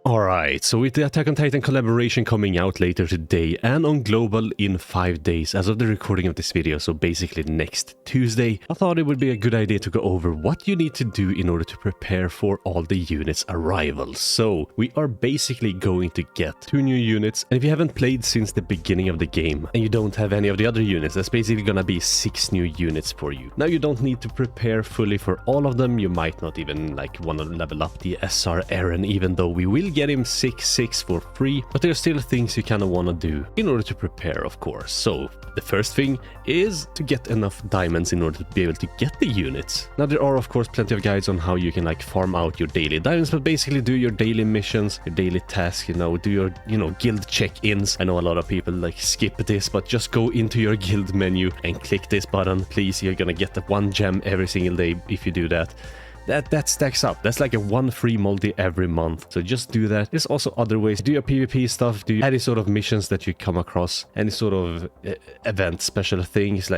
Alright, so with the Attack on Titan collaboration coming out later today and on Global in 5 days as of the recording of this video, so basically next Tuesday, I thought it would be a good idea to go over what you need to do in order to prepare for all the units' arrivals. So we are basically going to get 2 new units, and if you haven't played since the beginning of the game and you don't have any of the other units, that's basically gonna be 6 new units for you. Now you don't need to prepare fully for all of them. You might not even want to level up the SR Eren, even though we will get him 6/6 for free, but there are still things you kind of want to do in order to prepare, of course. So the first thing is to get enough diamonds in order to be able to get the units. Now there are of course plenty of guides on how you can farm out your daily diamonds, but basically do your daily missions, your daily tasks, do your guild check-ins. I know a lot of people skip this, but just go into your guild menu and click this button, please. You're gonna get the 1 gem every single day if you do that. That stacks up. That's like a 1 free multi every month. So just do that. There's also other ways. Do your PvP stuff. Do any sort of missions that you come across. Any sort of event, special things.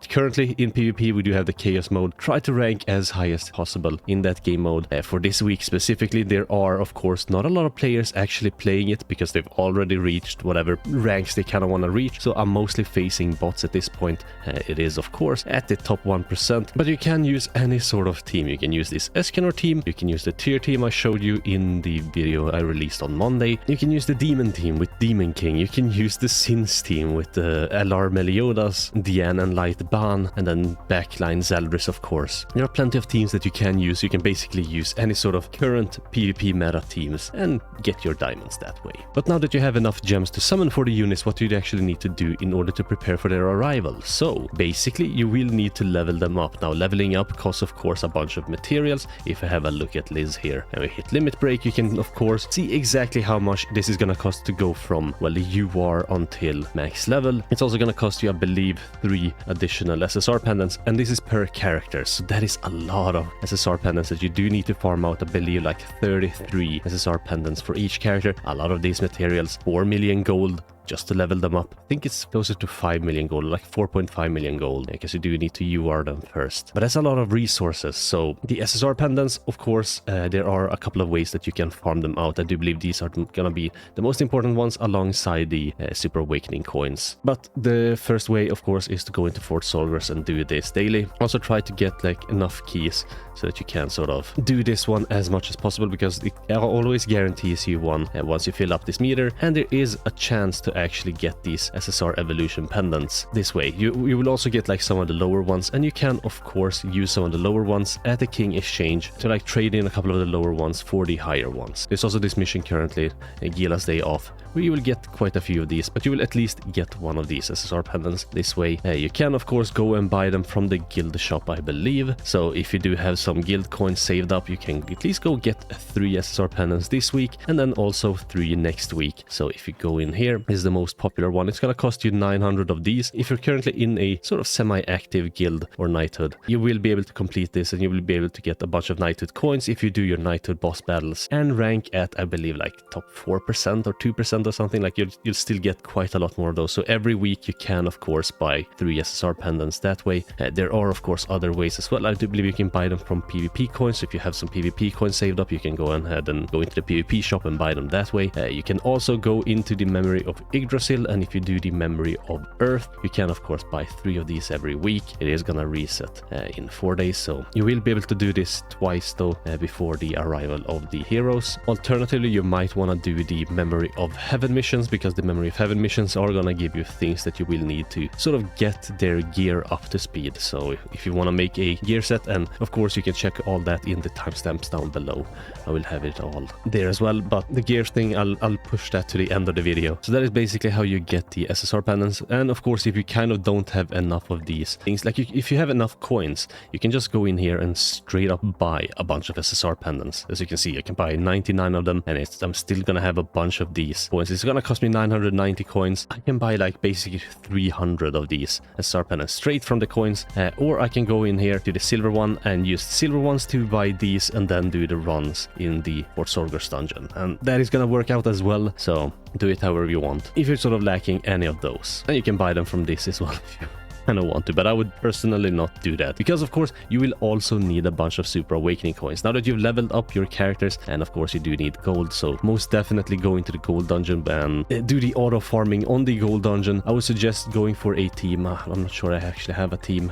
Currently in PvP we do have the chaos mode. Try to rank as high as possible in that game mode. For this week specifically, there are of course not a lot of players actually playing it because they've already reached whatever ranks they kind of want to reach. So I'm mostly facing bots at this point. It is of course at the top 1%. But you can use any sort of team. You can use this Escanor team, you can use the tier team I showed you in the video I released on Monday, you can use the demon team with Demon King, you can use the Sins team with the LR Meliodas, Diane and Light Ban, and then backline Zeldris of course. There are plenty of teams that you can use. You can basically use any sort of current PvP meta teams and get your diamonds that way. But now that you have enough gems to summon for the units, what do you actually need to do in order to prepare for their arrival? So basically you will need to level them up. Now leveling up costs of course a bunch of materials. If I have a look at Liz here and we hit limit break, you can of course see exactly how much this is gonna cost to go from, well, you are until max level. It's also gonna cost you, I believe, 3 additional SSR pendants, and this is per character, so that is a lot of SSR pendants that you do need to farm out. I believe 33 SSR pendants for each character. A lot of these materials, 4 million gold just to level them up. I think it's closer to 5 million gold, 4.5 million gold, because you do need to UR them first. But that's a lot of resources. So the SSR pendants, of course, there are a couple of ways that you can farm them out. I do believe these are gonna be the most important ones alongside the Super Awakening coins. But the first way, of course, is to go into Fort Solgras and do this daily. Also try to get enough keys so that you can sort of do this one as much as possible, because it always guarantees you one once you fill up this meter, and there is a chance to actually get these SSR evolution pendants this way. You will also get some of the lower ones, and you can of course use some of the lower ones at the King Exchange to trade in a couple of the lower ones for the higher ones. There's also this mission currently, Gila's Day Off, where you will get quite a few of these, but you will at least get one of these SSR pendants this way. You can of course go and buy them from the guild shop, I believe. So if you do have some guild coins saved up, you can at least go get 3 SSR pendants this week, and then also 3 next week. So if you go in here, this is the most popular one. It's gonna cost you 900 of these. If you're currently in a sort of semi-active guild or knighthood, you will be able to complete this, and you will be able to get a bunch of knighthood coins if you do your knighthood boss battles and rank at, I believe, top 4% or 2% or something. You'll still get quite a lot more of those. So every week you can of course buy 3 SSR pendants that way. There are of course other ways as well. I do believe you can buy them from PvP coins. So if you have some PvP coins saved up, you can go ahead and go into the PvP shop and buy them that way. You can also go into the Memory of Yggdrasil, and if you do the Memory of Earth, you can of course buy 3 of these every week. It is gonna reset in 4 days, so you will be able to do this twice though before the arrival of the heroes. Alternatively, you might want to do the Memory of Heaven missions, because the Memory of Heaven missions are gonna give you things that you will need to sort of get their gear up to speed. So if you want to make a gear set, and of course you can check all that in the timestamps down below, I will have it all there as well. But the gear thing, I'll push that to the end of the video. So that is basically how you get the SSR pendants. And of course, if you kind of don't have enough of these things, if you have enough coins, you can just go in here and straight up buy a bunch of SSR pendants. As you can see, I can buy 99 of them, and I'm still gonna have a bunch of these coins. It's gonna cost me 990 coins. I can buy basically 300 of these SSR pendants straight from the coins, or I can go in here to the silver one and use the silver ones to buy these and then do the runs in the Fort Solgras dungeon, and that is gonna work out as well. So do it however you want if you're sort of lacking any of those, and you can buy them from this as well if you kind of want to, but I would personally not do that, because of course you will also need a bunch of Super Awakening coins now that you've leveled up your characters, and of course you do need gold, so most definitely go into the gold dungeon and do the auto farming on the gold dungeon. I would suggest going for a team. I'm not sure I actually have a team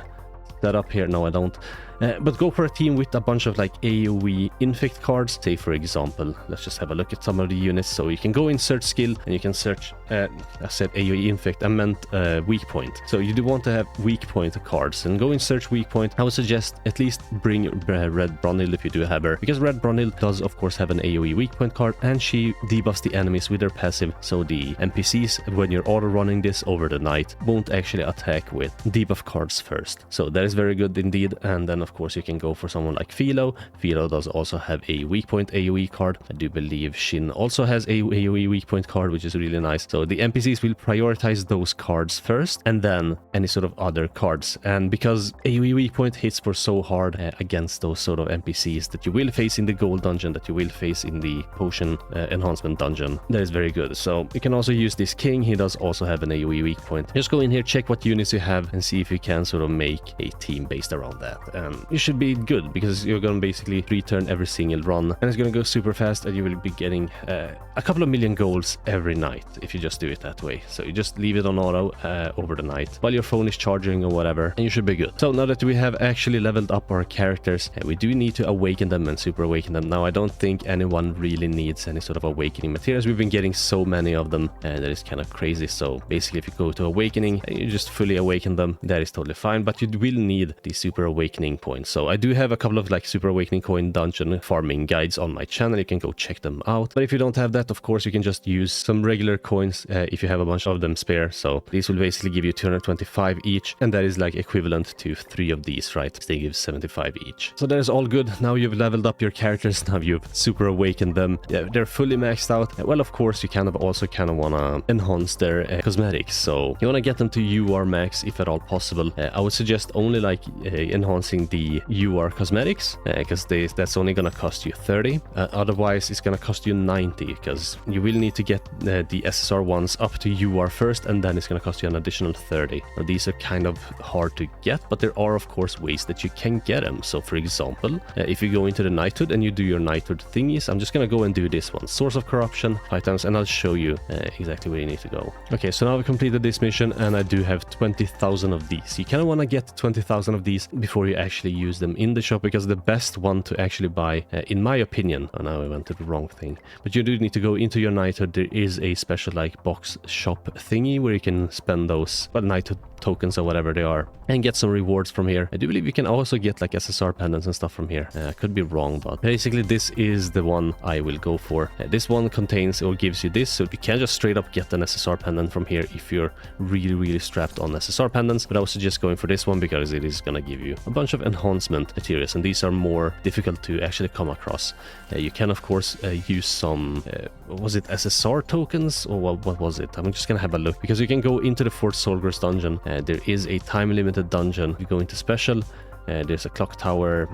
set up here. No, I don't. But go for a team with a bunch of like AoE infect cards. Say for example, let's just have a look at some of the units. So you can go in search skill and you can search, I said AoE infect, I meant weak point. So you do want to have weak point cards and go in search weak point. I would suggest at least bring Red Brunhild if you do have her, because Red Brunhild does of course have an AoE weak point card and she debuffs the enemies with her passive. So the NPCs, when you're auto running this over the night, won't actually attack with debuff cards first. So that is very good indeed. And then of course you can go for someone like Philo. Philo does also have a weak point AoE card. I do believe Shin also has a AoE weak point card, which is really nice. So the NPCs will prioritize those cards first and then any sort of other cards. And because AoE weak point hits for so hard against those sort of NPCs that you will face in the gold dungeon, that you will face in the potion enhancement dungeon, that is very good. So you can also use this king. He does also have an AoE weak point. Just go in here, check what units you have and see if you can sort of make a team based around that. And you should be good, because you're going to basically return every single run and it's going to go super fast, and you will be getting a couple of million golds every night if you just do it that way. So you just leave it on auto over the night while your phone is charging or whatever, and you should be good. So now that we have actually leveled up our characters, we do need to awaken them and super awaken them. Now I don't think anyone really needs any sort of awakening materials. We've been getting so many of them and that is kind of crazy. So basically if you go to awakening and you just fully awaken them, that is totally fine, but you will need the super awakening points. So I do have a couple of like super awakening coin dungeon farming guides on my channel. You can go check them out. But if you don't have that, of course you can just use some regular coins if you have a bunch of them spare. So these will basically give you 225 each, and that is like equivalent to 3 of these, right? They give 75 each. So that is all good. Now you've leveled up your characters, now you've super awakened them. Yeah, they're fully maxed out. Well, of course you kind of also want to enhance their cosmetics. So you want to get them to UR max if at all possible. I would suggest only like enhancing the UR cosmetics, because that's only gonna cost you 30. Otherwise it's gonna cost you 90, because you will need to get the SSR ones up to UR first, and then it's gonna cost you an additional 30. Now these are kind of hard to get, but there are of course ways that you can get them. So for example, if you go into the knighthood and you do your knighthood thingies, I'm just gonna go and do this one, Source of Corruption 5 times, and I'll show you exactly where you need to go. Okay, so now I've completed this mission and I do have 20,000 of these. You kind of want to get 20,000 of these before you actually use them in the shop, because the best one to actually buy, in my opinion, oh now I went to the wrong thing, but you do need to go into your knighthood. There is a special like box shop thingy where you can spend those knighthood tokens or whatever they are and get some rewards from here. I do believe you can also get like SSR pendants and stuff from here. I could be wrong, but basically this is the one I will go for. This one contains or gives you this, so you can just straight up get an SSR pendant from here if you're really strapped on SSR pendants, but I would suggest going for this one because it is gonna give you a bunch of enhancement materials, and these are more difficult to actually come across. You can of course use some was it SSR tokens or what was it? I'm just gonna have a look, because you can go into the Fort Solgros dungeon. There is a time limited dungeon. You go into special, there's a clock tower.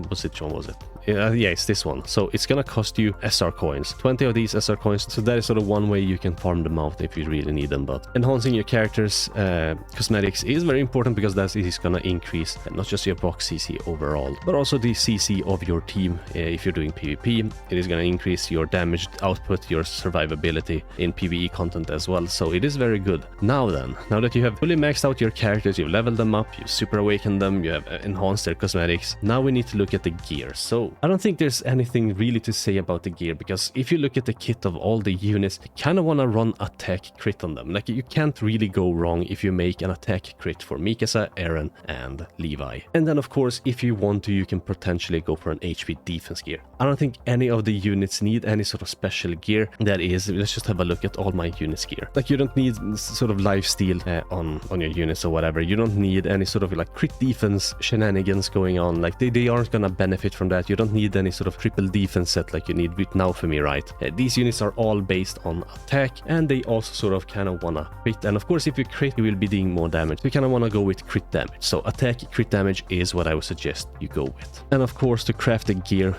Which one was it? Yeah, it's this one. So it's gonna cost you SR coins, 20 of these SR coins. So that is sort of one way you can farm them out if you really need them. But enhancing your characters cosmetics is very important, because that is gonna increase not just your box CC overall, but also the CC of your team. If you're doing PvP, it is gonna increase your damage output, your survivability in PvE content as well. So it is very good. Now that you have fully maxed out your characters, you've leveled them up, you super awakened them, you have enhanced their cosmetics, now we need to look at the gear. So I don't think there's anything really to say about the gear, because if you look at the kit of all the units, you kind of want to run attack crit on them. Like, you can't really go wrong if you make an attack crit for Mikasa, Eren, and Levi. And then of course, if you want to, you can potentially go for an HP defense gear. I don't think any of the units need any sort of special gear. That is, let's just have a look at all my units gear. Like, you don't need sort of lifesteal on your units or whatever. You don't need any sort of like crit defense shenanigans going on. Like they aren't gonna benefit from that. You don't need any sort of triple defense set like you need with now for me, right? These units are all based on attack, and they also sort of kind of wanna crit. And of course, if you crit, you will be doing more damage. You kind of want to go with crit damage. So attack, crit damage is what I would suggest you go with. And of course, to craft the gear,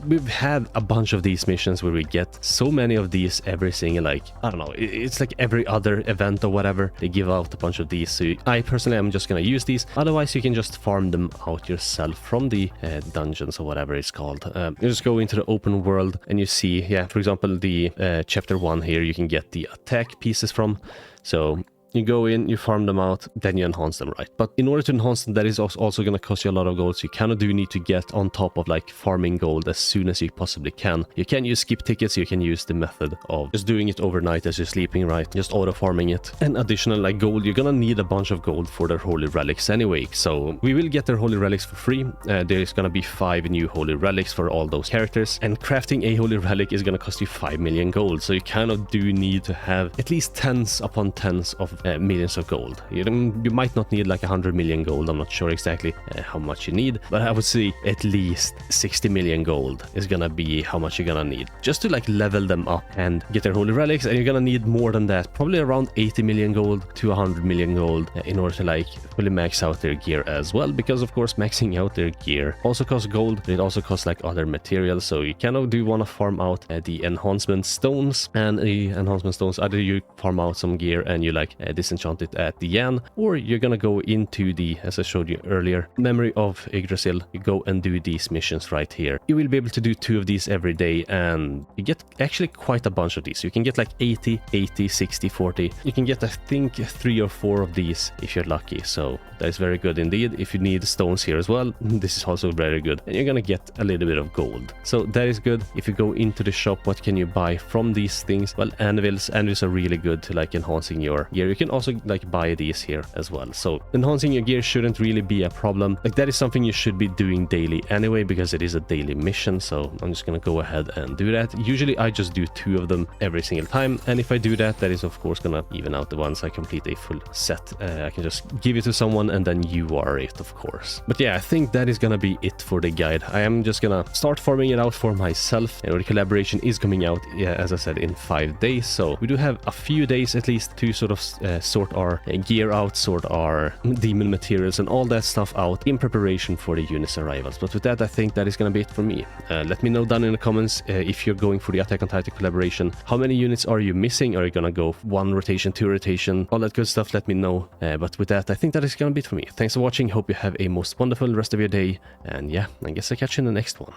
we've had a bunch of these missions where we get so many of these every single, like, I don't know, it's like every other event or whatever. They give out a bunch of these. So I personally am just going to use these. Otherwise, you can just farm them out yourself from the dungeons or whatever it's called. You just go into the open world and you see, yeah, for example, the chapter 1 here, you can get the attack pieces from. So you go in, you farm them out, then you enhance them, right? But in order to enhance them, that is also going to cost you a lot of gold. So you kind of do need to get on top of like farming gold as soon as you possibly can. You can use skip tickets, you can use the method of just doing it overnight as you're sleeping, right? Just auto farming it. And additional like gold, you're going to need a bunch of gold for their holy relics anyway. So we will get their holy relics for free. There's going to be 5 new holy relics for all those characters. And crafting a holy relic is going to cost you 5 million gold. So you kind of do need to have at least tens upon tens of millions of gold. You might not need like 100 million gold. I'm not sure exactly how much you need, but I would say at least 60 million gold is gonna be how much you're gonna need just to like level them up and get their holy relics. And you're gonna need more than that, probably around 80 million gold to 100 million gold in order to like fully max out their gear as well, because of course maxing out their gear also costs gold, but it also costs like other materials. So you kind of do want to farm out the enhancement stones, and the enhancement stones, either you farm out some gear and you like disenchant it at the end, or you're gonna go into the, as I showed you earlier, memory of Yggdrasil. You go and do these missions right here. You will be able to do 2 of these every day, and you get actually quite a bunch of these. You can get like 80, 60, 40. You can get, I think, 3 or 4 of these if you're lucky. So that is very good indeed. If you need stones here as well, this is also very good, and you're gonna get a little bit of gold. So that is good. If you go into the shop, what can you buy from these things? Well, anvils are really good to like enhancing your gear. You can also like buy these here as well. So enhancing your gear shouldn't really be a problem. Like that is something you should be doing daily anyway, because it is a daily mission. So I'm just gonna go ahead and do that. Usually I just do 2 of them every single time, and if I do that, that is of course gonna even out the ones I complete a full set. I can just give it to someone and then you are it, of course. But yeah, I think that is gonna be it for the guide. I am just gonna start farming it out for myself, and the collaboration is coming out, yeah, as I said, in 5 days. So we do have a few days at least to sort of sort our gear out, sort our demon materials and all that stuff out in preparation for the unit's arrivals. But with that, I think that is going to be it for me. Let me know down in the comments if you're going for the Attack on Titan collaboration. How many units are you missing? Are you going to go 1 rotation, 2 rotation? All that good stuff, let me know. But with that, I think that is going to be it for me. Thanks for watching. Hope you have a most wonderful rest of your day. And yeah, I guess I'll catch you in the next one.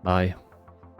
Bye.